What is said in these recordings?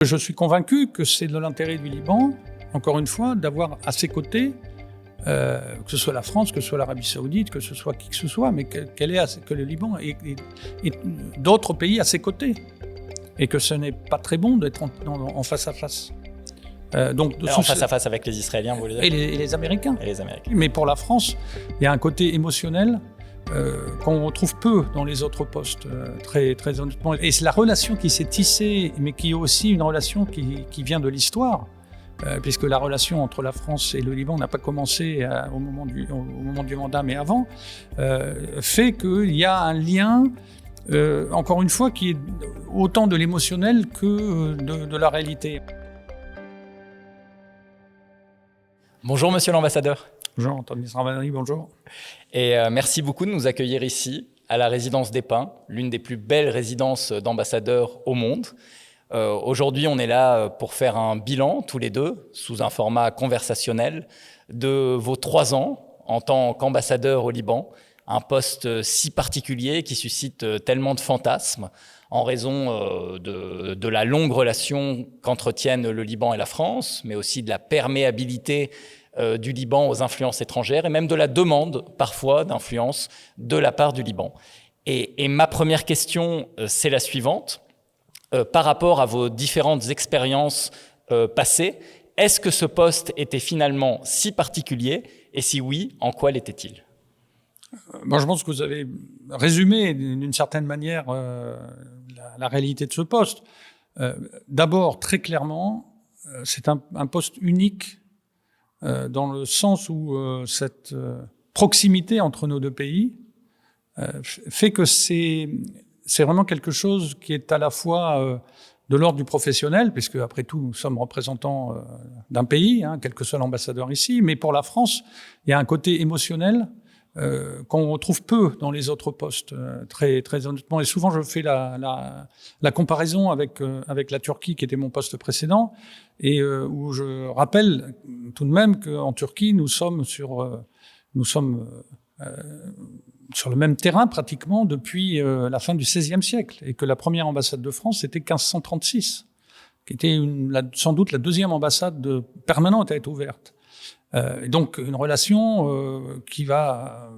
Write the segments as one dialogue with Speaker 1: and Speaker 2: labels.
Speaker 1: Je suis convaincu que c'est de l'intérêt du Liban, encore une fois, d'avoir à ses côtés, que ce soit la France, que ce soit l'Arabie Saoudite, que ce soit qui que ce soit, mais que le Liban ait d'autres pays à ses côtés. Et que ce n'est pas très bon d'être en face à face.
Speaker 2: En face à face avec les Israéliens, vous voulez dire ?
Speaker 1: Et les Américains.
Speaker 2: Et les Américains.
Speaker 1: Mais pour la France, il y a un côté émotionnel qu'on retrouve peu dans les autres postes, très, très honnêtement. Et c'est la relation qui s'est tissée, mais qui est aussi une relation qui vient de l'histoire, puisque la relation entre la France et le Liban n'a pas commencé au moment du mandat, mais avant, fait qu'il y a un lien, encore une fois, qui est autant de l'émotionnel que de la réalité.
Speaker 2: Bonjour Monsieur l'Ambassadeur.
Speaker 1: Bonjour Anthony Sravani, bonjour.
Speaker 2: Et merci beaucoup de nous accueillir ici, à la résidence des Pins, l'une des plus belles résidences d'ambassadeurs au monde. Aujourd'hui, on est là pour faire un bilan, tous les deux, sous un format conversationnel, de vos 3 ans en tant qu'ambassadeur au Liban, un poste si particulier qui suscite tellement de fantasmes en raison de la longue relation qu'entretiennent le Liban et la France, mais aussi de la perméabilité du Liban aux influences étrangères et même de la demande parfois d'influence de la part du Liban. Et ma première question, c'est la suivante. Par rapport à vos différentes expériences passées, est-ce que ce poste était finalement si particulier? Et si oui, en quoi l'était-il?
Speaker 1: Je pense que vous avez résumé d'une certaine manière la réalité de ce poste. D'abord, très clairement, c'est un poste unique dans le sens où cette proximité entre nos deux pays fait que c'est vraiment quelque chose qui est à la fois de l'ordre du professionnel, puisque après tout, nous sommes représentants d'un pays, quel que soit l'ambassadeur ici, mais pour la France, il y a un côté émotionnel qu'on retrouve peu dans les autres postes, très, très honnêtement. Et souvent, je fais la comparaison avec la Turquie, qui était mon poste précédent, et où je rappelle tout de même qu'en Turquie, nous sommes sur le même terrain pratiquement depuis la fin du XVIe siècle, et que la première ambassade de France, c'était 1536, qui était sans doute la deuxième ambassade permanente à être ouverte. Et donc une relation qui va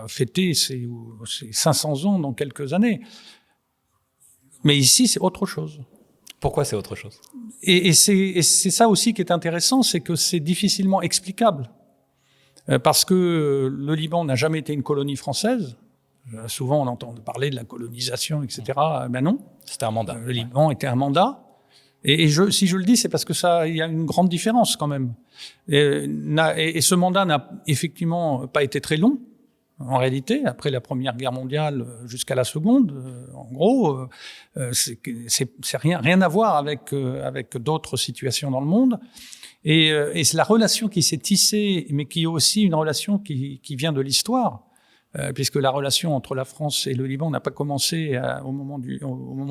Speaker 1: fêter ses 500 ans dans quelques années. Mais ici, c'est autre chose.
Speaker 2: Pourquoi c'est autre chose?
Speaker 1: Et c'est ça aussi qui est intéressant, c'est que c'est difficilement explicable. Parce que le Liban n'a jamais été une colonie française. Souvent, on entend parler de la colonisation, etc. Ben non.
Speaker 2: C'était un mandat.
Speaker 1: Le Liban était un mandat. Et si je le dis, c'est parce que il y a une grande différence quand même. Et ce mandat n'a effectivement pas été très long, en réalité, après la Première Guerre mondiale jusqu'à la Seconde. En gros, c'est rien à voir avec d'autres situations dans le monde. Et c'est la relation qui s'est tissée, mais qui est aussi une relation qui vient de l'histoire, puisque la relation entre la France et le Liban n'a pas commencé au moment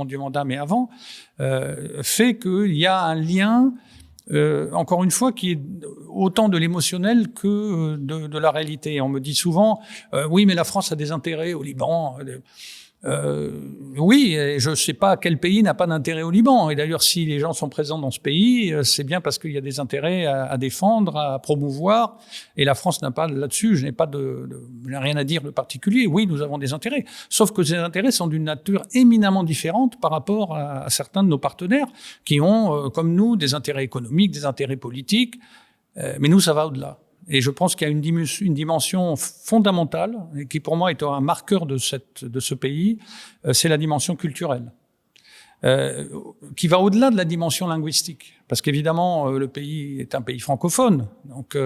Speaker 1: du mandat, mais avant, fait qu'il y a un lien, encore une fois, qui est autant de l'émotionnel que de la réalité. On me dit souvent, oui, mais la France a des intérêts au Liban. Oui, et je ne sais pas quel pays n'a pas d'intérêt au Liban. Et d'ailleurs, si les gens sont présents dans ce pays, c'est bien parce qu'il y a des intérêts à défendre, à promouvoir. Et la France n'a pas là-dessus, je n'ai rien à dire de particulier. Oui, nous avons des intérêts. Sauf que ces intérêts sont d'une nature éminemment différente par rapport à certains de nos partenaires qui ont, comme nous, des intérêts économiques, des intérêts politiques. Mais nous, ça va au-delà. Et je pense qu'il y a une dimension fondamentale, et qui pour moi est un marqueur de ce pays, c'est la dimension culturelle, qui va au-delà de la dimension linguistique. Parce qu'évidemment, le pays est un pays francophone, donc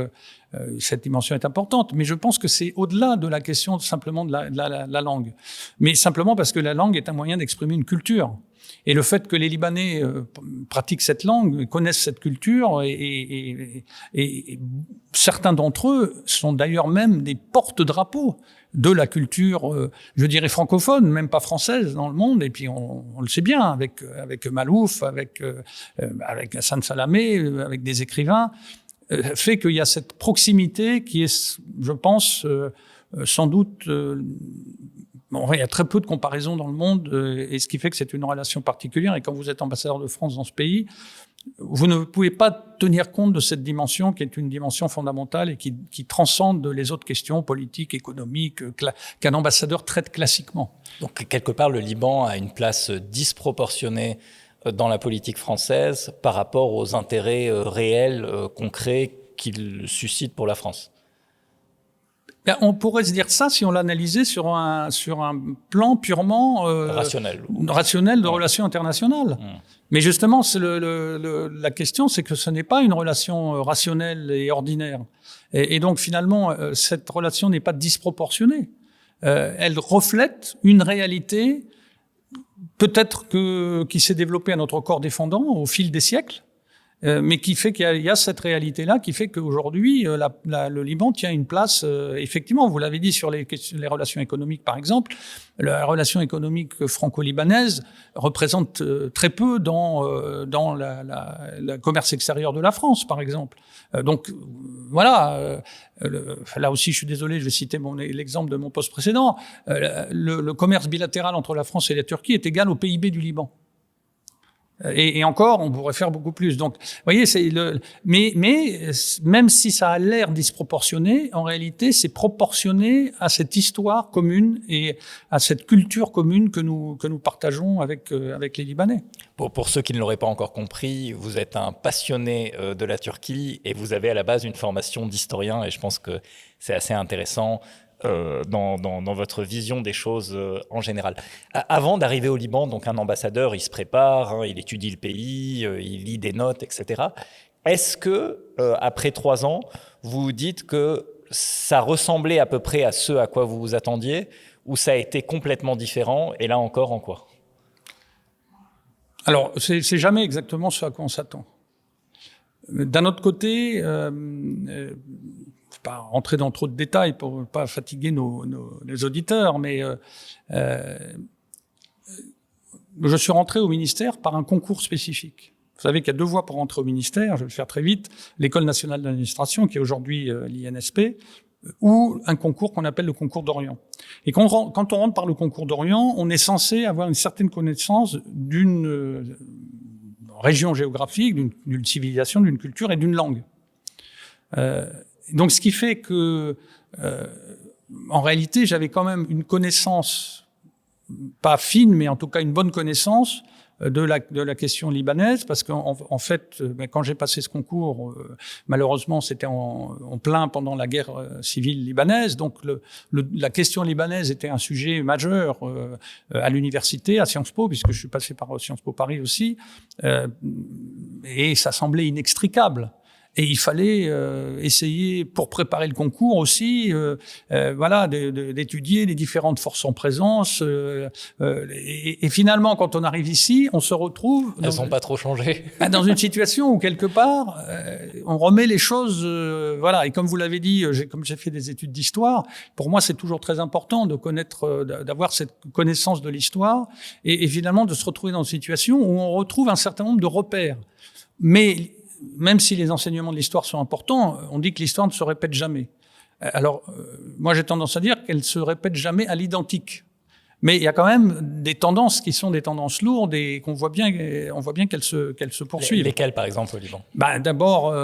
Speaker 1: cette dimension est importante. Mais je pense que c'est au-delà de la question simplement de la langue. Mais simplement parce que la langue est un moyen d'exprimer une culture. Et le fait que les Libanais pratiquent cette langue, connaissent cette culture, et certains d'entre eux sont d'ailleurs même des porte-drapeaux de la culture, je dirais francophone, même pas française dans le monde. Et puis on le sait bien avec Malouf, avec Hassan Salamé, avec des écrivains, fait qu'il y a cette proximité qui est, je pense, sans doute Bon, il y a très peu de comparaisons dans le monde, et ce qui fait que c'est une relation particulière. Et quand vous êtes ambassadeur de France dans ce pays, vous ne pouvez pas tenir compte de cette dimension qui est une dimension fondamentale et qui transcende les autres questions politiques, économiques, qu'un ambassadeur traite classiquement.
Speaker 2: Donc, quelque part, le Liban a une place disproportionnée dans la politique française par rapport aux intérêts réels, concrets qu'il suscite pour la France.
Speaker 1: On pourrait se dire ça si on l'analysait sur un plan purement
Speaker 2: rationnel
Speaker 1: de relations internationales. Mais justement, la question, c'est que ce n'est pas une relation rationnelle et ordinaire. Et donc finalement, cette relation n'est pas disproportionnée. Elle reflète une réalité, peut-être qui s'est développée à notre corps défendant au fil des siècles. Mais qui fait qu'il y a cette réalité-là, qui fait qu'aujourd'hui, le Liban tient une place, effectivement, vous l'avez dit sur les relations économiques, par exemple, la relation économique franco-libanaise représente très peu dans le commerce extérieur de la France, par exemple. Donc, voilà, là aussi, je suis désolé, je vais citer l'exemple de mon poste précédent. Le commerce bilatéral entre la France et la Turquie est égal au PIB du Liban. Et encore, on pourrait faire beaucoup plus. Donc, vous voyez, mais même si ça a l'air disproportionné, en réalité, c'est proportionné à cette histoire commune et à cette culture commune que nous partageons avec les Libanais.
Speaker 2: Pour ceux qui ne l'auraient pas encore compris, vous êtes un passionné de la Turquie et vous avez à la base une formation d'historien, et je pense que c'est assez intéressant dans votre vision des choses en général. Avant d'arriver au Liban, donc un ambassadeur, il se prépare, il étudie le pays, il lit des notes, etc. Est-ce que, après 3 ans, vous vous dites que ça ressemblait à peu près à ce à quoi vous vous attendiez, ou ça a été complètement différent, et là encore, en quoi?
Speaker 1: Alors, c'est jamais exactement ce à quoi on s'attend. D'un autre côté, pas rentrer dans trop de détails pour pas fatiguer les auditeurs, mais je suis rentré au ministère par un concours spécifique. Vous savez qu'il y a 2 voies pour rentrer au ministère, je vais le faire très vite, l'École nationale d'administration, qui est aujourd'hui l'INSP, ou un concours qu'on appelle le concours d'Orient. Et quand on rentre par le concours d'Orient, on est censé avoir une certaine connaissance d'une région géographique, d'une civilisation, d'une culture et d'une langue. Donc, ce qui fait que, en réalité, j'avais quand même une connaissance, pas fine, mais en tout cas une bonne connaissance de la question libanaise, parce qu'en fait, quand j'ai passé ce concours, malheureusement, c'était en plein pendant la guerre civile libanaise, donc la question libanaise était un sujet majeur à l'université, à Sciences Po, puisque je suis passé par Sciences Po Paris aussi, et ça semblait inextricable. Et il fallait essayer, pour préparer le concours aussi, d'étudier les différentes forces en présence. Et finalement, quand on arrive ici, on se retrouve...
Speaker 2: Elles n'ont pas trop changé.
Speaker 1: Dans une situation où, quelque part, on remet les choses... Et comme vous l'avez dit, comme j'ai fait des études d'histoire, pour moi, c'est toujours très important de connaître, d'avoir cette connaissance de l'histoire et finalement de se retrouver dans une situation où on retrouve un certain nombre de repères. Mais... même si les enseignements de l'histoire sont importants, on dit que l'histoire ne se répète jamais. Alors, moi j'ai tendance à dire qu'elle se répète jamais à l'identique. Mais il y a quand même des tendances qui sont des tendances lourdes et on voit bien qu'elles se poursuivent.
Speaker 2: Lesquelles, par exemple, au Liban?
Speaker 1: D'abord,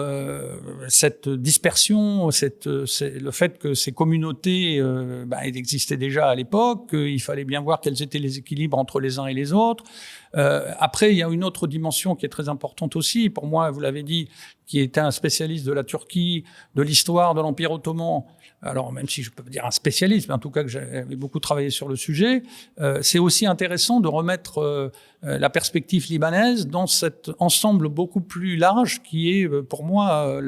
Speaker 1: cette dispersion, le fait que ces communautés elles existaient déjà à l'époque, il fallait bien voir quels étaient les équilibres entre les uns et les autres. Après, il y a une autre dimension qui est très importante aussi. Pour moi, vous l'avez dit, qui était un spécialiste de la Turquie, de l'histoire de l'Empire ottoman. Alors, même si je peux dire un spécialiste, mais en tout cas que j'avais beaucoup travaillé sur le sujet, c'est aussi intéressant de remettre la perspective libanaise dans cet ensemble beaucoup plus large qui est, pour moi,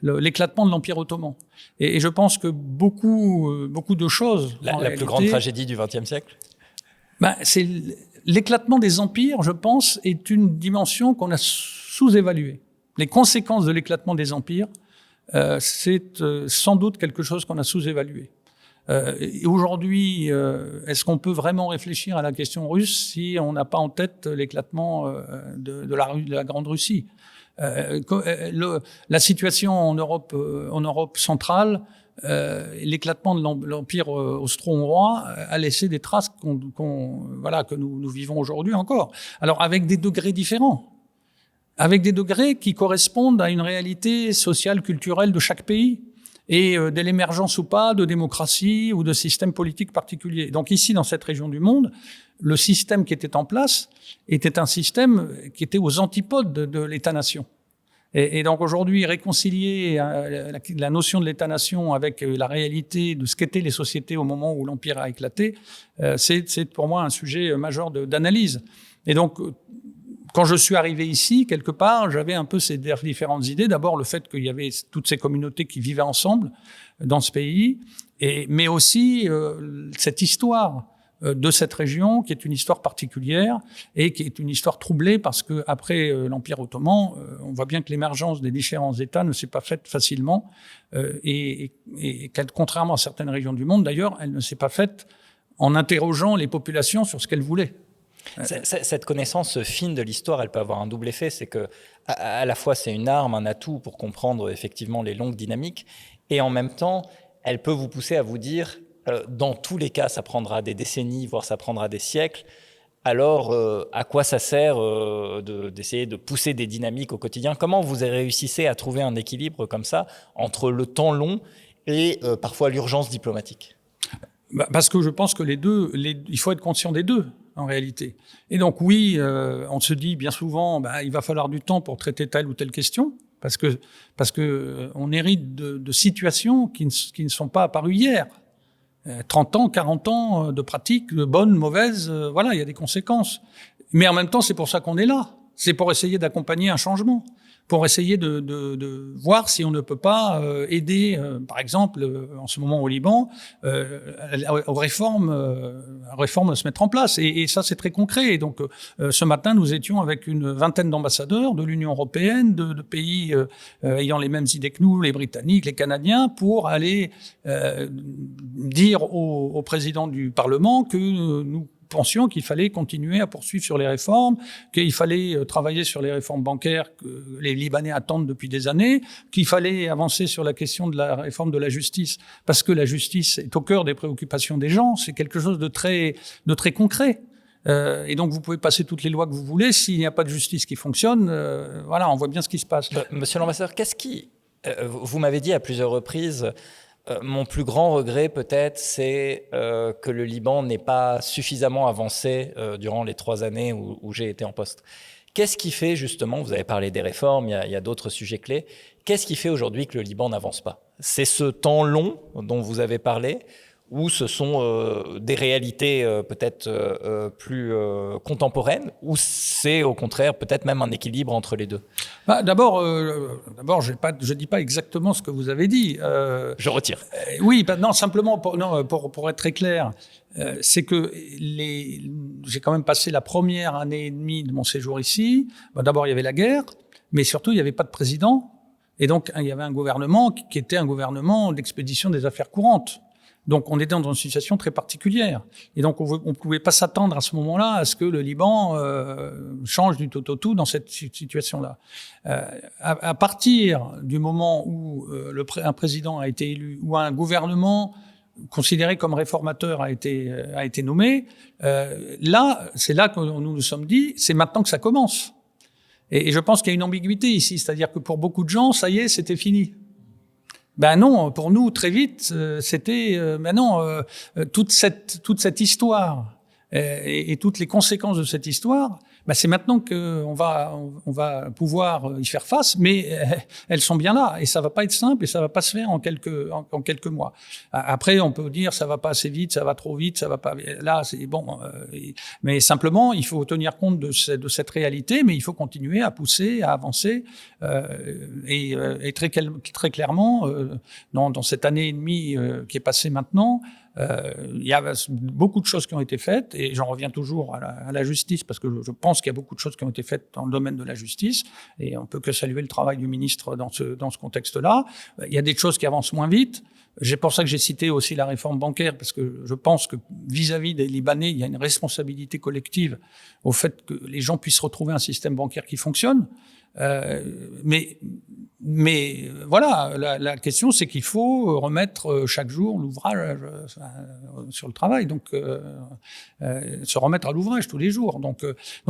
Speaker 1: l'éclatement de l'Empire ottoman. Et je pense que beaucoup de choses...
Speaker 2: La plus grande tragédie du XXe siècle?
Speaker 1: C'est l'éclatement des empires, je pense, est une dimension qu'on a sous-évaluée. Les conséquences de l'éclatement des empires, c'est sans doute quelque chose qu'on a sous-évalué. Et aujourd'hui, est-ce qu'on peut vraiment réfléchir à la question russe si on n'a pas en tête l'éclatement de la Grande Russie? La situation en Europe centrale l'éclatement de l'Empire austro-hongrois a laissé des traces que nous vivons aujourd'hui encore. Alors, avec des degrés différents. Avec des degrés qui correspondent à une réalité sociale, culturelle de chaque pays et de l'émergence ou pas de démocratie ou de système politique particulier. Donc ici, dans cette région du monde, le système qui était en place était un système qui était aux antipodes de l'État-nation. Et donc aujourd'hui, réconcilier la notion de l'État-nation avec la réalité de ce qu'étaient les sociétés au moment où l'Empire a éclaté, c'est pour moi un sujet majeur d'analyse. Et donc, quand je suis arrivé ici, quelque part, j'avais un peu ces différentes idées. D'abord, le fait qu'il y avait toutes ces communautés qui vivaient ensemble dans ce pays, mais aussi cette histoire de cette région, qui est une histoire particulière et qui est une histoire troublée parce que après l'Empire ottoman, on voit bien que l'émergence des différents États ne s'est pas faite facilement et contrairement à certaines régions du monde, d'ailleurs, elle ne s'est pas faite en interrogeant les populations sur ce qu'elles voulaient.
Speaker 2: Cette connaissance fine de l'histoire, elle peut avoir un double effet, c'est que à la fois c'est une arme, un atout pour comprendre effectivement les longues dynamiques, et en même temps, elle peut vous pousser à vous dire, dans tous les cas, ça prendra des décennies, voire ça prendra des siècles. Alors, à quoi ça sert d'essayer de pousser des dynamiques au quotidien? Comment vous réussissez à trouver un équilibre comme ça entre le temps long et parfois l'urgence diplomatique?
Speaker 1: Parce que je pense que il faut être conscient des deux, en réalité. Et donc oui, on se dit bien souvent, il va falloir du temps pour traiter telle ou telle question, parce que on hérite de situations qui ne sont pas apparues hier. 30 ans, 40 ans de pratiques, bonnes, mauvaises, voilà, il y a des conséquences. Mais en même temps, c'est pour ça qu'on est là. C'est pour essayer d'accompagner un changement, pour essayer de voir si on ne peut pas aider, par exemple, en ce moment au Liban, aux réformes à se mettre en place. Et ça, c'est très concret. Et donc, ce matin, nous étions avec une vingtaine d'ambassadeurs de l'Union européenne, de pays ayant les mêmes idées que nous, les Britanniques, les Canadiens, pour aller dire au président du Parlement que nous pensions qu'il fallait continuer à poursuivre sur les réformes, qu'il fallait travailler sur les réformes bancaires que les Libanais attendent depuis des années, qu'il fallait avancer sur la question de la réforme de la justice, parce que la justice est au cœur des préoccupations des gens, c'est quelque chose de très concret. Et donc vous pouvez passer toutes les lois que vous voulez, s'il n'y a pas de justice qui fonctionne, voilà, on voit bien ce qui se passe.
Speaker 2: Monsieur l'ambassadeur, vous m'avez dit à plusieurs reprises, mon plus grand regret peut-être, c'est que le Liban n'ait pas suffisamment avancé durant les 3 années où j'ai été en poste. Qu'est-ce qui fait justement, vous avez parlé des réformes, il y a d'autres sujets clés, qu'est-ce qui fait aujourd'hui que le Liban n'avance pas? C'est ce temps long dont vous avez parlé, ou ce sont des réalités peut-être plus contemporaines, ou c'est au contraire peut-être même un équilibre entre les deux?
Speaker 1: D'abord, je dis pas exactement ce que vous avez dit.
Speaker 2: Je retire.
Speaker 1: Oui, non, simplement pour être très clair, c'est que j'ai quand même passé la première année et demie de mon séjour ici. D'abord, il y avait la guerre, mais surtout, il n'y avait pas de président. Et donc, il y avait un gouvernement qui était un gouvernement d'expédition des affaires courantes. Donc, on était dans une situation très particulière. Et donc, on ne pouvait pas s'attendre à ce moment-là à ce que le Liban change du tout au tout dans cette situation-là. À partir du moment où un président a été élu, ou un gouvernement considéré comme réformateur a été nommé, c'est là que nous nous sommes dit, c'est maintenant que ça commence. Et je pense qu'il y a une ambiguïté ici, c'est-à-dire que pour beaucoup de gens, ça y est, c'était fini. Non, pour nous, très vite, c'était toute cette histoire et toutes les conséquences de cette histoire, c'est maintenant qu'on va pouvoir y faire face, mais elles sont bien là et ça va pas être simple et ça va pas se faire en quelques mois. Après, on peut dire ça va pas assez vite, ça va trop vite, ça va pas. Là, c'est bon, mais simplement, il faut tenir compte de cette réalité, mais il faut continuer à pousser, à avancer et très clairement, dans cette année et demie qui est passée maintenant. Il y a beaucoup de choses qui ont été faites et j'en reviens toujours à la justice parce que je pense qu'il y a beaucoup de choses qui ont été faites dans le domaine de la justice et on peut que saluer le travail du ministre dans ce contexte-là. Il y a des choses qui avancent moins vite. C'est pour ça que j'ai cité aussi la réforme bancaire parce que je pense que vis-à-vis des Libanais, il y a une responsabilité collective au fait que les gens puissent retrouver un système bancaire qui fonctionne. Mais Mais voilà, la question, c'est qu'il faut remettre chaque jour l'ouvrage sur le travail, donc se remettre à l'ouvrage tous les jours. Donc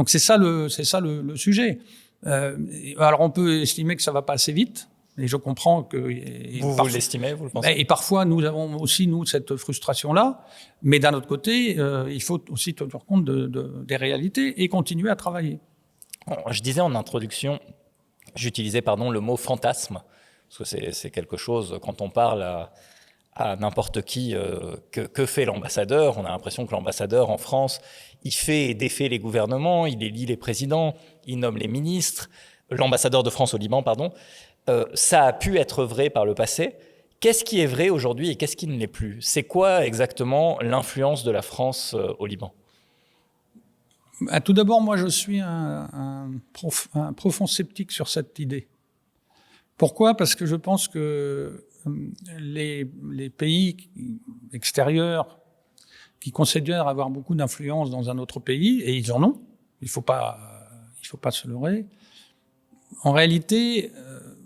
Speaker 1: c'est ça le sujet. Alors on peut estimer que ça va pas assez vite, et je comprends que
Speaker 2: vous l'estimez, vous le pensez?
Speaker 1: Et parfois nous avons aussi cette frustration-là, mais d'un autre côté, il faut aussi tenir compte des réalités et continuer à travailler.
Speaker 2: Je disais en introduction, j'utilisais le mot fantasme, parce que c'est quelque chose, quand on parle à n'importe qui, que fait l'ambassadeur, on a l'impression que l'ambassadeur en France, il fait et défait les gouvernements, il élit les présidents, il nomme les ministres, l'ambassadeur de France au Liban, pardon. Ça a pu être vrai par le passé. Qu'est-ce qui est vrai aujourd'hui et qu'est-ce qui ne l'est plus? C'est quoi exactement l'influence de la France au Liban?
Speaker 1: Tout d'abord, moi, je suis un profond sceptique sur cette idée. Pourquoi? Parce que je pense que les pays extérieurs qui considèrent avoir beaucoup d'influence dans un autre pays, et ils en ont, il faut pas se leurrer, en réalité,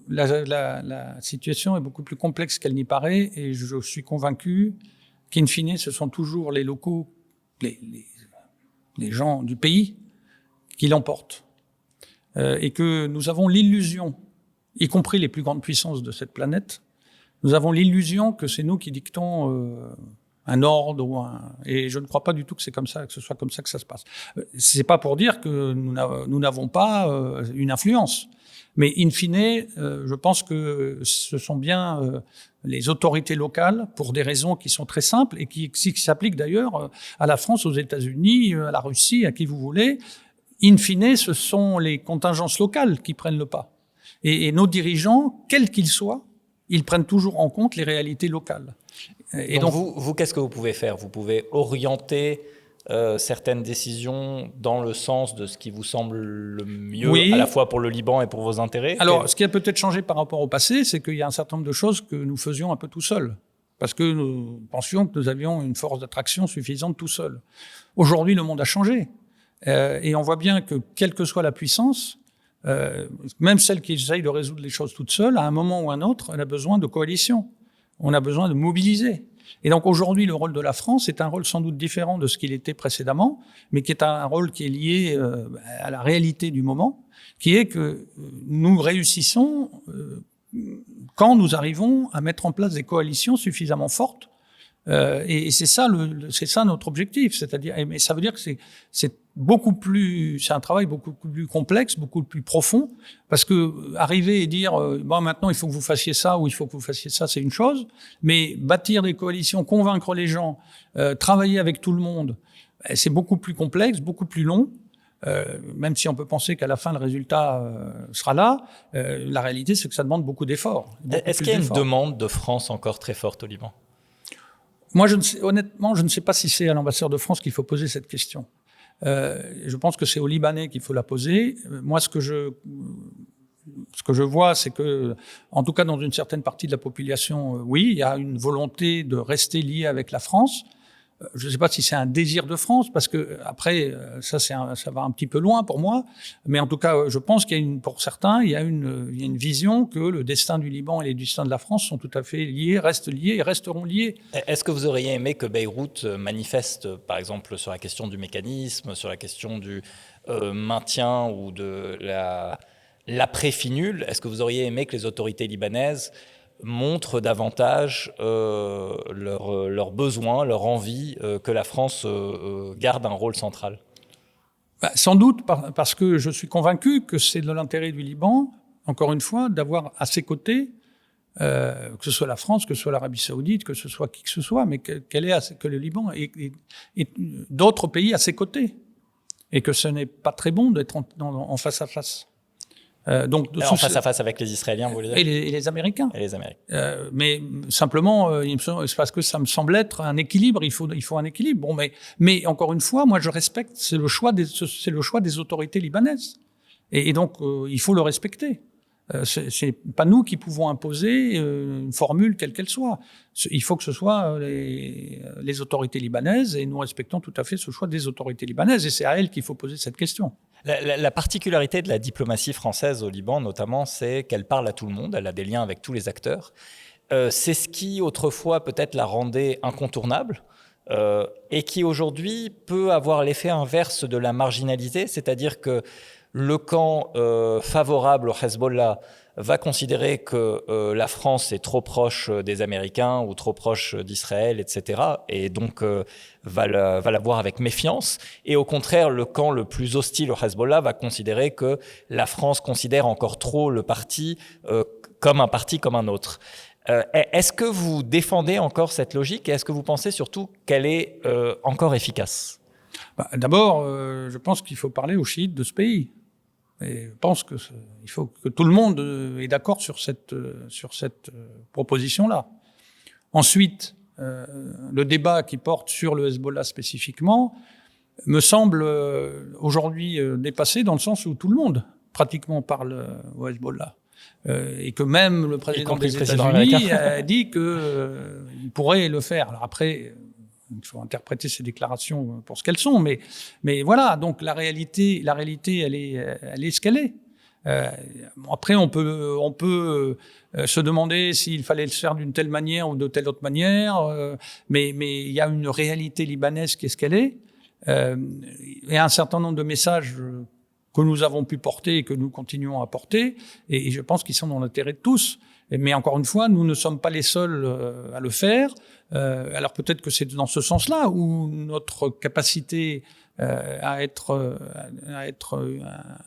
Speaker 1: la situation est beaucoup plus complexe qu'elle n'y paraît, et je suis convaincu qu'in fine, ce sont toujours les locaux, les gens du pays qui l'emportent. Et que nous avons l'illusion, y compris les plus grandes puissances de cette planète, nous avons l'illusion que c'est nous qui dictons un ordre et je ne crois pas du tout que c'est comme ça, que ce soit comme ça que ça se passe. C'est pas pour dire que nous n'avons pas une influence. Mais in fine, je pense que ce sont bien les autorités locales, pour des raisons qui sont très simples et qui s'appliquent d'ailleurs à la France, aux États-Unis, à la Russie, à qui vous voulez. In fine, ce sont les contingences locales qui prennent le pas. Et nos dirigeants, quels qu'ils soient, ils prennent toujours en compte les réalités locales.
Speaker 2: Et donc vous, qu'est-ce que vous pouvez faire? Vous pouvez orienter certaines décisions dans le sens de ce qui vous semble le mieux, oui, à la fois pour le Liban et pour vos intérêts?
Speaker 1: Alors, ce qui a peut-être changé par rapport au passé, c'est qu'il y a un certain nombre de choses que nous faisions un peu tout seuls, parce que nous pensions que nous avions une force d'attraction suffisante tout seuls. Aujourd'hui, le monde a changé, et on voit bien que, quelle que soit la puissance, même celle qui essaye de résoudre les choses toute seule, à un moment ou à un autre, elle a besoin de coalition. On a besoin de mobiliser. Et donc aujourd'hui, le rôle de la France est un rôle sans doute différent de ce qu'il était précédemment, mais qui est un rôle qui est lié à la réalité du moment, qui est que nous réussissons quand nous arrivons à mettre en place des coalitions suffisamment fortes. Et c'est ça notre objectif. C'est-à-dire, mais ça veut dire que c'est un travail beaucoup plus complexe, beaucoup plus profond, parce que arriver et dire bon, maintenant il faut que vous fassiez ça ou il faut que vous fassiez ça, c'est une chose, mais bâtir des coalitions, convaincre les gens, travailler avec tout le monde, c'est beaucoup plus complexe, beaucoup plus long. Même si on peut penser qu'à la fin le résultat sera là, la réalité c'est que ça demande beaucoup d'efforts.
Speaker 2: Est-ce qu'il y a une demande de France encore très forte au Liban?
Speaker 1: Moi, honnêtement, je ne sais pas si c'est à l'ambassadeur de France qu'il faut poser cette question. Je pense que c'est aux Libanais qu'il faut la poser. Moi, ce que je vois, c'est que, en tout cas, dans une certaine partie de la population, oui, il y a une volonté de rester lié avec la France. Je ne sais pas si c'est un désir de France, parce que après, ça va un petit peu loin pour moi. Mais en tout cas, je pense pour certains, il y a une vision que le destin du Liban et les destins de la France sont tout à fait liés, restent liés et resteront liés.
Speaker 2: Est-ce que vous auriez aimé que Beyrouth manifeste, par exemple, sur la question du mécanisme, sur la question du maintien ou de l'après-finule? Est-ce que vous auriez aimé que les autorités libanaises montrent davantage leurs besoins, leur envie que la France garde un rôle central?
Speaker 1: Sans doute, parce que je suis convaincu que c'est de l'intérêt du Liban, encore une fois, d'avoir à ses côtés, que ce soit la France, que ce soit l'Arabie Saoudite, que ce soit qui que ce soit, mais que le Liban et d'autres pays à ses côtés. Et que ce n'est pas très bon d'être en face à face.
Speaker 2: Donc, en face à face avec les Israéliens, vous voulez dire?
Speaker 1: Et les Américains.
Speaker 2: Et les Américains.
Speaker 1: Mais simplement, c'est parce que ça me semble être un équilibre. Il faut un équilibre. Bon, mais encore une fois, moi je respecte. C'est le choix des autorités libanaises. Et donc il faut le respecter. C'est pas nous qui pouvons imposer une formule quelle qu'elle soit. Il faut que ce soit les autorités libanaises, et nous respectons tout à fait ce choix des autorités libanaises, et c'est à elles qu'il faut poser cette question.
Speaker 2: La particularité de la diplomatie française au Liban, notamment, c'est qu'elle parle à tout le monde, elle a des liens avec tous les acteurs. C'est ce qui, autrefois, peut-être la rendait incontournable, et qui, aujourd'hui, peut avoir l'effet inverse de la marginaliser, c'est-à-dire que le camp favorable au Hezbollah va considérer que la France est trop proche des Américains ou trop proche d'Israël, etc. Et donc va la voir avec méfiance. Et au contraire, le camp le plus hostile au Hezbollah va considérer que la France considère encore trop le parti comme un autre. Est-ce que vous défendez encore cette logique et est-ce que vous pensez surtout qu'elle est encore efficace ?
Speaker 1: D'abord, je pense qu'il faut parler aux chiites de ce pays. Et je pense qu'il faut que tout le monde est d'accord sur cette proposition-là. Ensuite, le débat qui porte sur le Hezbollah spécifiquement me semble aujourd'hui dépassé, dans le sens où tout le monde pratiquement parle au Hezbollah. Et que même le président des États-Unis a dit qu'il pourrait le faire. Alors après, il faut interpréter ces déclarations pour ce qu'elles sont, mais voilà. Donc la réalité, elle est ce qu'elle est. Après, on peut se demander s'il fallait le faire d'une telle manière ou de telle autre manière, mais il y a une réalité libanaise qui est ce qu'elle est. Il y a un certain nombre de messages que nous avons pu porter et que nous continuons à porter, et je pense qu'ils sont dans l'intérêt de tous. Mais encore une fois, nous ne sommes pas les seuls à le faire. Alors peut-être que c'est dans ce sens-là où notre capacité à être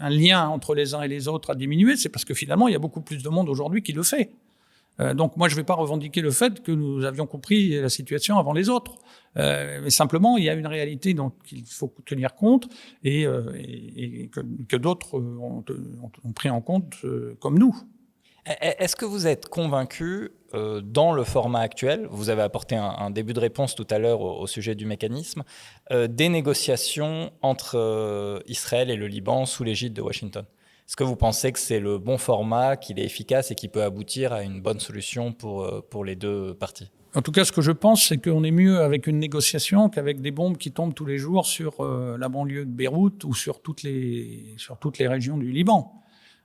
Speaker 1: un lien entre les uns et les autres a diminué. C'est parce que finalement, il y a beaucoup plus de monde aujourd'hui qui le fait. Donc moi, je ne vais pas revendiquer le fait que nous avions compris la situation avant les autres. Mais simplement, il y a une réalité dont il faut tenir compte et que d'autres ont pris en compte comme nous.
Speaker 2: Est-ce que vous êtes convaincu dans le format actuel, vous avez apporté un début de réponse tout à l'heure au sujet du mécanisme, des négociations entre Israël et le Liban sous l'égide de Washington ? Est-ce que vous pensez que c'est le bon format, qu'il est efficace et qu'il peut aboutir à une bonne solution pour les deux parties ?
Speaker 1: En tout cas, ce que je pense, c'est qu'on est mieux avec une négociation qu'avec des bombes qui tombent tous les jours sur la banlieue de Beyrouth ou sur toutes les régions du Liban.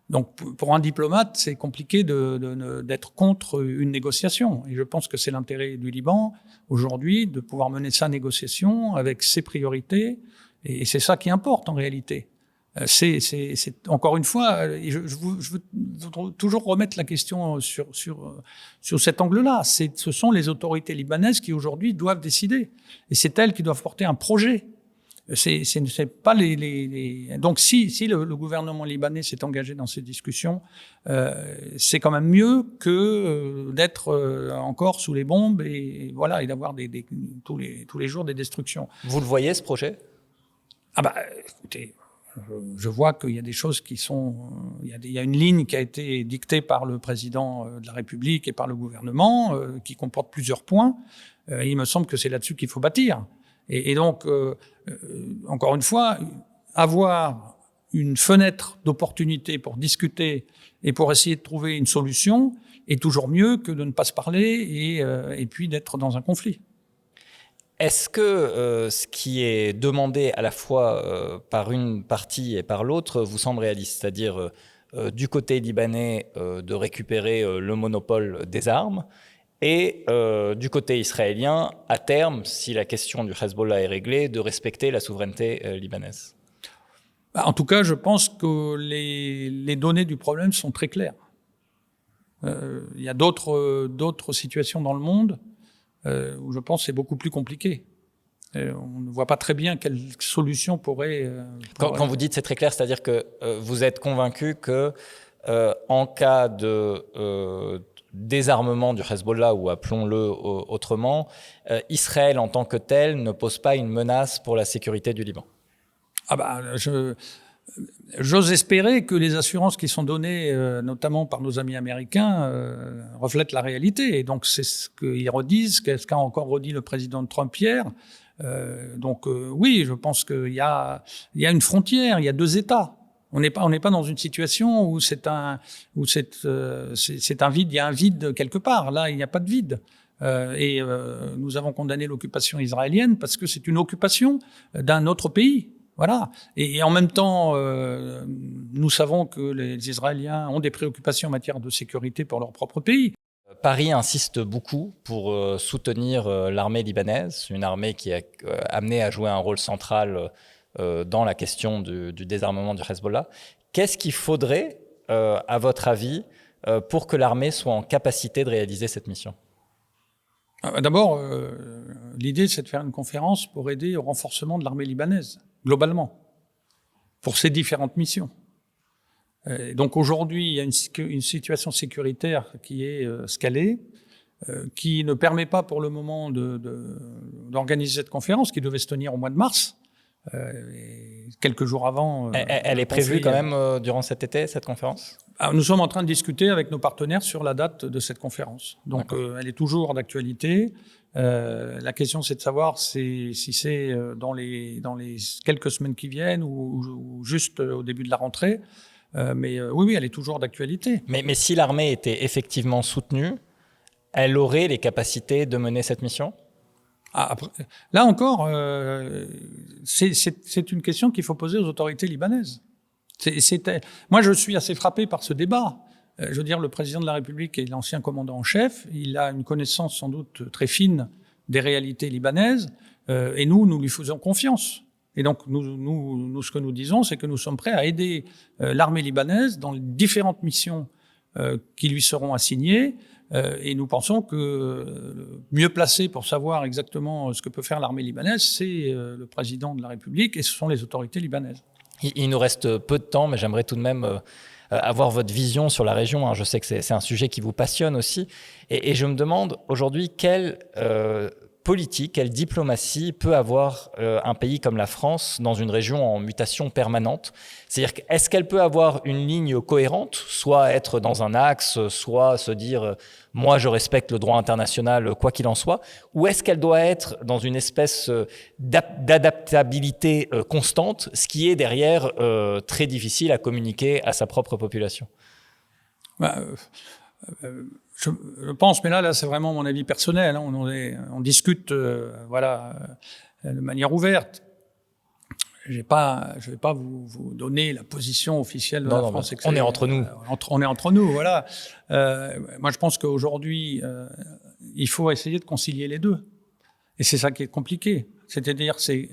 Speaker 1: Donc, pour un diplomate, c'est compliqué d'être contre une négociation. Et je pense que c'est l'intérêt du Liban, aujourd'hui, de pouvoir mener sa négociation avec ses priorités. Et c'est ça qui importe, en réalité. C'est encore une fois, je veux toujours remettre la question sur cet angle-là. Ce sont les autorités libanaises qui, aujourd'hui, doivent décider. Et c'est elles qui doivent porter un projet. C'est pas Donc si le gouvernement libanais s'est engagé dans ces discussions, c'est quand même mieux que d'être encore sous les bombes et voilà, et d'avoir tous les jours des destructions.
Speaker 2: Vous le voyez, ce projet ?
Speaker 1: Écoutez, je vois qu'il y a des choses qui sont... Il y a une ligne qui a été dictée par le président de la République et par le gouvernement qui comporte plusieurs points. Il me semble que c'est là-dessus qu'il faut bâtir. Et donc, encore une fois, avoir une fenêtre d'opportunité pour discuter et pour essayer de trouver une solution est toujours mieux que de ne pas se parler et puis d'être dans un conflit.
Speaker 2: Est-ce que ce qui est demandé à la fois par une partie et par l'autre vous semble réaliste ? C'est-à-dire du côté libanais de récupérer le monopole des armes et du côté israélien, à terme, si la question du Hezbollah est réglée, de respecter la souveraineté libanaise ?
Speaker 1: En tout cas, je pense que les données du problème sont très claires. Il y a d'autres situations dans le monde où je pense que c'est beaucoup plus compliqué. On ne voit pas très bien quelle solution pourrait...
Speaker 2: Quand vous dites c'est très clair, c'est-à-dire que vous êtes convaincu que en cas de désarmement du Hezbollah, ou appelons-le autrement, Israël en tant que tel ne pose pas une menace pour la sécurité du Liban.
Speaker 1: J'ose espérer que les assurances qui sont données, notamment par nos amis américains, reflètent la réalité. Et donc c'est ce qu'ils redisent, ce qu'a encore redit le président Trump hier. Oui, je pense qu'il y a une frontière, il y a deux États. On n'est pas dans une situation où c'est un vide, il y a un vide quelque part. Là, il n'y a pas de vide. Nous avons condamné l'occupation israélienne parce que c'est une occupation d'un autre pays. Voilà. Et en même temps, nous savons que les Israéliens ont des préoccupations en matière de sécurité pour leur propre pays.
Speaker 2: Paris insiste beaucoup pour soutenir l'armée libanaise, une armée qui est amenée à jouer un rôle central dans la question du désarmement du Hezbollah. Qu'est-ce qu'il faudrait, à votre avis, pour que l'armée soit en capacité de réaliser cette mission ?
Speaker 1: D'abord, l'idée, c'est de faire une conférence pour aider au renforcement de l'armée libanaise, globalement, pour ses différentes missions. Donc aujourd'hui, il y a une situation sécuritaire qui est ce qu'elle est, qui ne permet pas pour le moment d'organiser cette conférence qui devait se tenir au mois de mars. Et quelques jours avant.
Speaker 2: Elle est prévue quand même durant cet été, cette conférence ?
Speaker 1: Nous sommes en train de discuter avec nos partenaires sur la date de cette conférence. Donc elle est toujours d'actualité. La question, c'est de savoir si c'est dans les quelques semaines qui viennent ou juste au début de la rentrée. Mais oui, elle est toujours d'actualité.
Speaker 2: Mais si l'armée était effectivement soutenue, elle aurait les capacités de mener cette mission ?
Speaker 1: Après, là encore, c'est une question qu'il faut poser aux autorités libanaises. Moi, je suis assez frappé par ce débat. Je veux dire, le président de la République est l'ancien commandant en chef. Il a une connaissance sans doute très fine des réalités libanaises. Et nous lui faisons confiance. Et donc, nous, ce que nous disons, c'est que nous sommes prêts à aider l'armée libanaise dans les différentes missions qui lui seront assignées. Et nous pensons que mieux placé pour savoir exactement ce que peut faire l'armée libanaise, c'est le président de la République et ce sont les autorités libanaises.
Speaker 2: Il nous reste peu de temps, mais j'aimerais tout de même avoir votre vision sur la région. Je sais que c'est un sujet qui vous passionne aussi. Et je me demande aujourd'hui quelle politique, quelle diplomatie peut avoir un pays comme la France dans une région en mutation permanente ? C'est-à-dire, est-ce qu'elle peut avoir une ligne cohérente, soit être dans un axe, soit se dire « moi je respecte le droit international quoi qu'il en soit », ou est-ce qu'elle doit être dans une espèce d'adaptabilité constante, ce qui est derrière très difficile à communiquer à sa propre population ?
Speaker 1: Je pense, mais là, c'est vraiment mon avis personnel. On discute, de manière ouverte. Je vais pas vous donner la position officielle de la France.
Speaker 2: On est entre nous.
Speaker 1: On est entre nous, voilà. Moi, je pense qu'aujourd'hui, il faut essayer de concilier les deux. Et c'est ça qui est compliqué. C'est-à-dire, c'est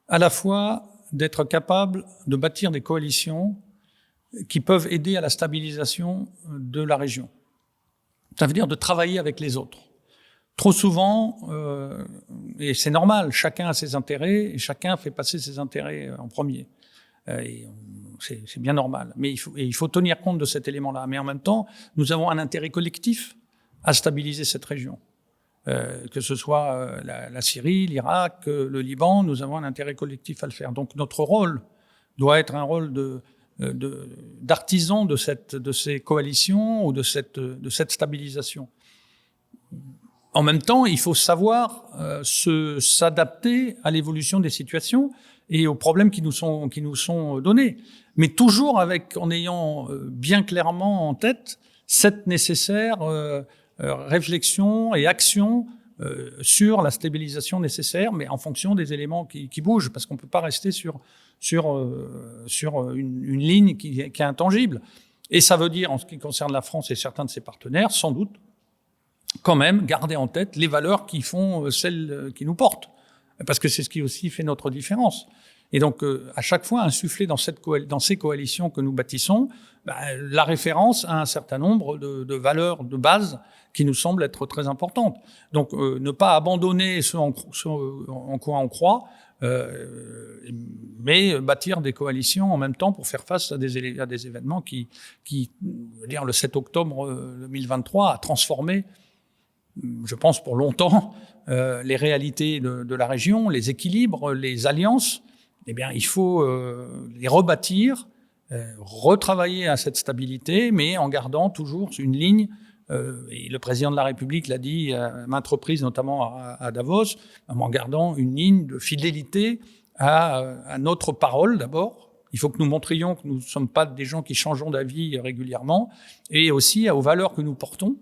Speaker 1: à la fois d'être capable de bâtir des coalitions qui peuvent aider à la stabilisation de la région. Ça veut dire de travailler avec les autres. Trop souvent, et c'est normal, chacun a ses intérêts et chacun fait passer ses intérêts en premier. C'est bien normal. Mais il faut tenir compte de cet élément-là. Mais en même temps, nous avons un intérêt collectif à stabiliser cette région. Que ce soit la Syrie, l'Irak, le Liban, nous avons un intérêt collectif à le faire. Donc notre rôle doit être un rôle d'artisan de ces coalitions ou de cette stabilisation. En même temps, il faut savoir s'adapter à l'évolution des situations et aux problèmes qui nous sont donnés, mais toujours en ayant bien clairement en tête cette nécessaire réflexion et action sur la stabilisation nécessaire, mais en fonction des éléments qui bougent, parce qu'on ne peut pas rester sur une ligne qui est intangible. Et ça veut dire, en ce qui concerne la France et certains de ses partenaires, sans doute, quand même garder en tête les valeurs qui font celles qui nous portent, parce que c'est ce qui aussi fait notre différence. Et donc, à chaque fois, insuffler dans ces coalitions que nous bâtissons, la référence à un certain nombre de valeurs de base qui nous semblent être très importantes. Donc, ne pas abandonner ce en quoi on croit, mais bâtir des coalitions en même temps pour faire face à des événements qui dire le 7 octobre 2023 a transformé, je pense pour longtemps, les réalités de la région, les équilibres, les alliances. Eh bien, il faut les rebâtir, retravailler à cette stabilité, mais en gardant toujours une ligne. Et le président de la République l'a dit à maintes reprises, notamment à Davos, en gardant une ligne de fidélité à notre parole d'abord, Il faut que nous montrions que nous ne sommes pas des gens qui changeons d'avis régulièrement, et aussi aux valeurs que nous portons.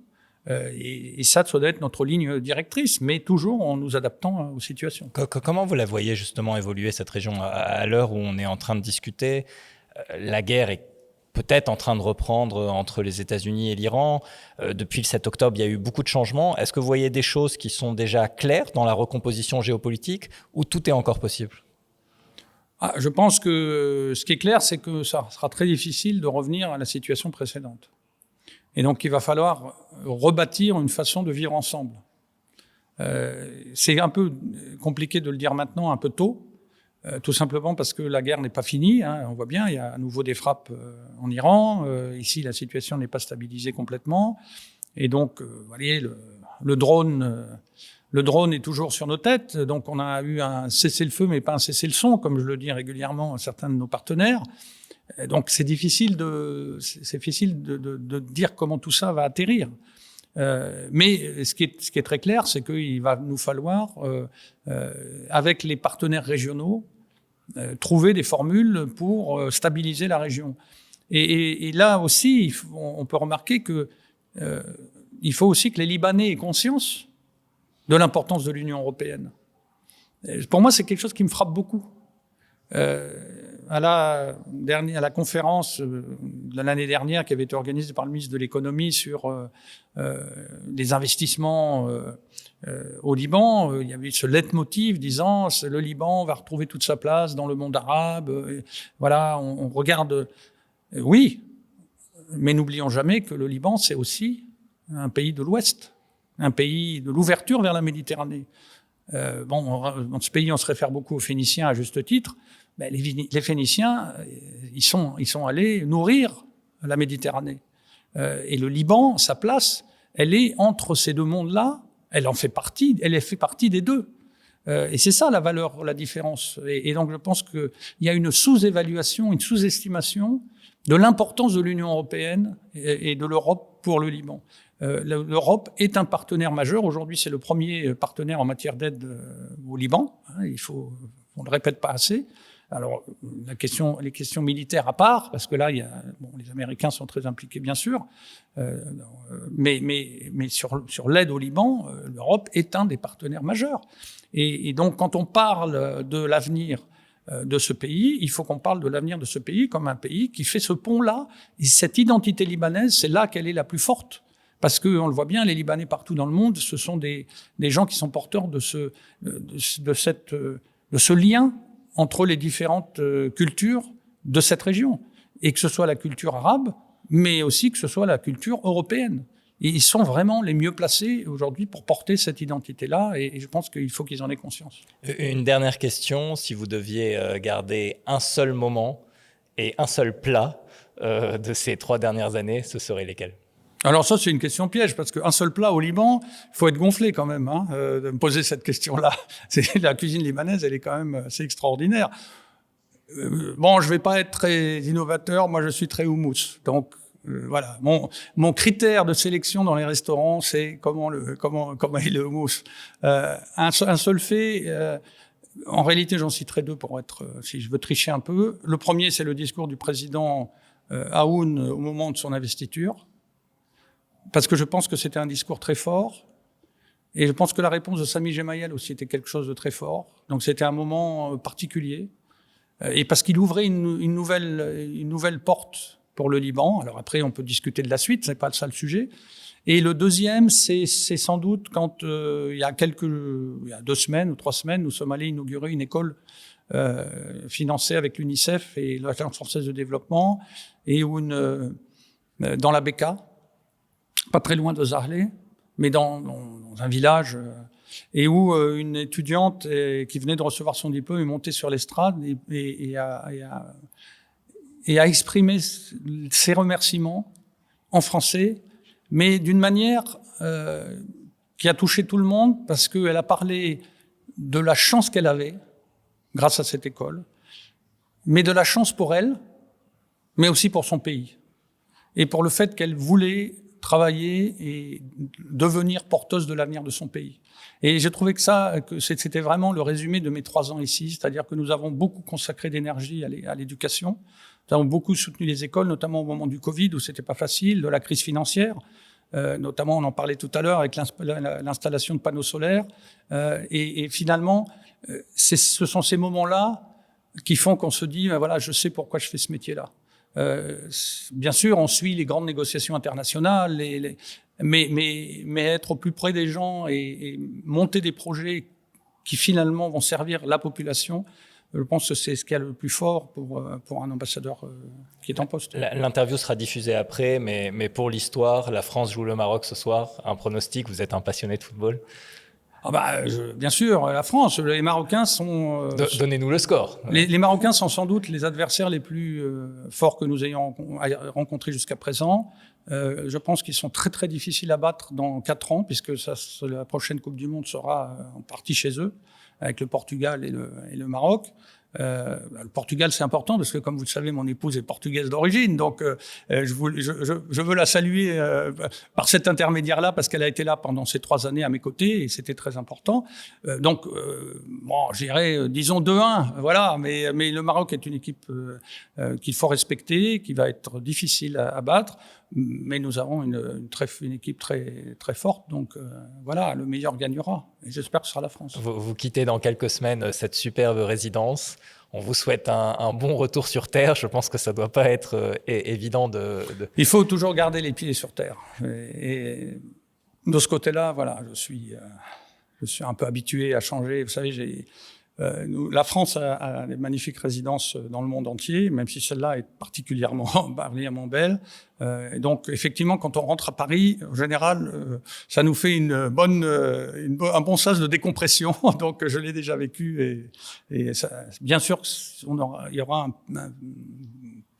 Speaker 1: Et ça doit être notre ligne directrice, mais toujours en nous adaptant aux situations.
Speaker 2: Comment vous la voyez justement évoluer, cette région, à l'heure où on est en train de discuter? La guerre est peut-être en train de reprendre entre les États-Unis et l'Iran. Depuis le 7 octobre, il y a eu beaucoup de changements. Est-ce que vous voyez des choses qui sont déjà claires dans la recomposition géopolitique, ou tout est encore possible?
Speaker 1: Je pense que ce qui est clair, c'est que ça sera très difficile de revenir à la situation précédente. Et donc, il va falloir rebâtir une façon de vivre ensemble. C'est un peu compliqué de le dire maintenant, un peu tôt, tout simplement parce que la guerre n'est pas finie. On voit bien, il y a à nouveau des frappes en Iran. Ici, la situation n'est pas stabilisée complètement. Et donc, vous voyez, le drone est toujours sur nos têtes. Donc, on a eu un cessez-le-feu, mais pas un cessez-le-son, comme je le dis régulièrement à certains de nos partenaires. Donc c'est difficile de dire comment tout ça va atterrir. Mais ce qui est très clair, c'est qu'il va nous falloir, avec les partenaires régionaux, trouver des formules pour stabiliser la région. Et là aussi, on peut remarquer que il faut aussi que les Libanais aient conscience de l'importance de l'Union européenne. Pour moi, c'est quelque chose qui me frappe beaucoup. À la conférence de l'année dernière qui avait été organisée par le ministre de l'économie sur les investissements au Liban, il y avait ce leitmotiv disant le Liban va retrouver toute sa place dans le monde arabe. Voilà, on regarde. Oui, mais n'oublions jamais que le Liban, c'est aussi un pays de l'Ouest, un pays de l'ouverture vers la Méditerranée. Dans ce pays, on se réfère beaucoup aux Phéniciens à juste titre. Ben, les Phéniciens, ils sont allés nourrir la Méditerranée. Et le Liban, sa place, elle est entre ces deux mondes-là. Elle fait partie des deux. Et c'est ça la valeur, la différence. Et donc je pense qu'il y a une sous-évaluation, une sous-estimation de l'importance de l'Union européenne et de l'Europe pour le Liban. L'Europe est un partenaire majeur. Aujourd'hui, c'est le premier partenaire en matière d'aide au Liban. On le répète pas assez. Alors, les questions militaires à part, parce que là, les Américains sont très impliqués, bien sûr, mais sur l'aide au Liban, l'Europe est un des partenaires majeurs. Et donc, quand on parle de l'avenir de ce pays, il faut qu'on parle de l'avenir de ce pays comme un pays qui fait ce pont-là. Et cette identité libanaise, c'est là qu'elle est la plus forte. Parce que, on le voit bien, les Libanais partout dans le monde, ce sont des gens qui sont porteurs de ce lien entre les différentes cultures de cette région. Et que ce soit la culture arabe, mais aussi que ce soit la culture européenne. Et ils sont vraiment les mieux placés aujourd'hui pour porter cette identité-là, et je pense qu'il faut qu'ils en aient conscience.
Speaker 2: Une dernière question, si vous deviez garder un seul moment et un seul plat de ces 3 dernières années, ce serait lesquels?
Speaker 1: Alors ça, c'est une question piège, parce qu'un seul plat au Liban, il faut être gonflé quand même, de me poser cette question-là. La cuisine libanaise, elle est quand même assez extraordinaire. Je vais pas être très innovateur, moi je suis très houmous. Donc voilà, mon critère de sélection dans les restaurants, c'est comment est le houmous. Un seul fait, en réalité j'en citerai 2 pour être, si je veux tricher un peu. Le premier, c'est le discours du président Aoun au moment de son investiture. Parce que je pense que c'était un discours très fort. Et je pense que la réponse de Sami Gemayel aussi était quelque chose de très fort. Donc c'était un moment particulier. Et parce qu'il ouvrait une nouvelle porte pour le Liban. Alors après, on peut discuter de la suite, c'est pas ça le sujet. Et le deuxième, c'est sans doute quand il y a 2 semaines ou 3 semaines, nous sommes allés inaugurer une école financée avec l'UNICEF et l'Agence française de développement, et dans la Bekaa, pas très loin de Zahle, mais dans un village, et où une étudiante qui venait de recevoir son diplôme est montée sur l'estrade et a exprimé ses remerciements en français, mais d'une manière qui a touché tout le monde, parce qu'elle a parlé de la chance qu'elle avait grâce à cette école, mais de la chance pour elle, mais aussi pour son pays, et pour le fait qu'elle voulait travailler et devenir porteuse de l'avenir de son pays. Et j'ai trouvé que c'était vraiment le résumé de mes 3 ans ici, c'est-à-dire que nous avons beaucoup consacré d'énergie à l'éducation. Nous avons beaucoup soutenu les écoles, notamment au moment du Covid, où c'était pas facile, de la crise financière. Notamment, on en parlait tout à l'heure avec l'installation de panneaux solaires. Et finalement, ce sont ces moments-là qui font qu'on se dit, ben voilà, je sais pourquoi je fais ce métier-là. Bien sûr, on suit les grandes négociations internationales, mais être au plus près des gens et monter des projets qui finalement vont servir la population, je pense que c'est ce qu'il y a le plus fort pour un ambassadeur qui est en poste.
Speaker 2: L'interview sera diffusée après, mais pour l'histoire, la France joue le Maroc ce soir. Un pronostic, vous êtes un passionné de football?
Speaker 1: Bien sûr, la France, les Marocains sont...
Speaker 2: Donnez-nous le score.
Speaker 1: Les Marocains sont sans doute les adversaires les plus forts que nous ayons rencontrés jusqu'à présent. Je pense qu'ils sont très très difficiles à battre dans 4 ans, puisque la prochaine Coupe du Monde sera en partie chez eux, avec le Portugal et le Maroc. Le Portugal, c'est important parce que, comme vous le savez, mon épouse est portugaise d'origine, donc je veux la saluer par cet intermédiaire-là parce qu'elle a été là pendant ces 3 années à mes côtés et c'était très important. Je dirais, disons 2-1, voilà. Mais le Maroc est une équipe qu'il faut respecter, qui va être difficile à battre. Mais nous avons une équipe très très forte, donc voilà, le meilleur gagnera. Et j'espère que ce sera la France.
Speaker 2: Vous quittez dans quelques semaines cette superbe résidence. On vous souhaite un bon retour sur terre. Je pense que ça ne doit pas être évident Il
Speaker 1: faut toujours garder les pieds sur terre. Et de ce côté-là, voilà, je suis un peu habitué à changer. Vous savez, la France a des magnifiques résidences dans le monde entier, même si celle-là est particulièrement belle. Et donc, effectivement, quand on rentre à Paris, en général, ça nous fait un bon sas de décompression. Donc, je l'ai déjà vécu. Et ça, bien sûr, il y aura un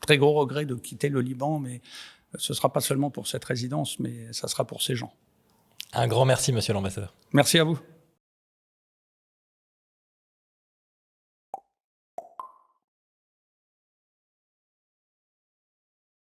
Speaker 1: très gros regret de quitter le Liban, mais ce ne sera pas seulement pour cette résidence, mais ça sera pour ces gens.
Speaker 2: Un grand merci, monsieur l'ambassadeur.
Speaker 1: Merci à vous.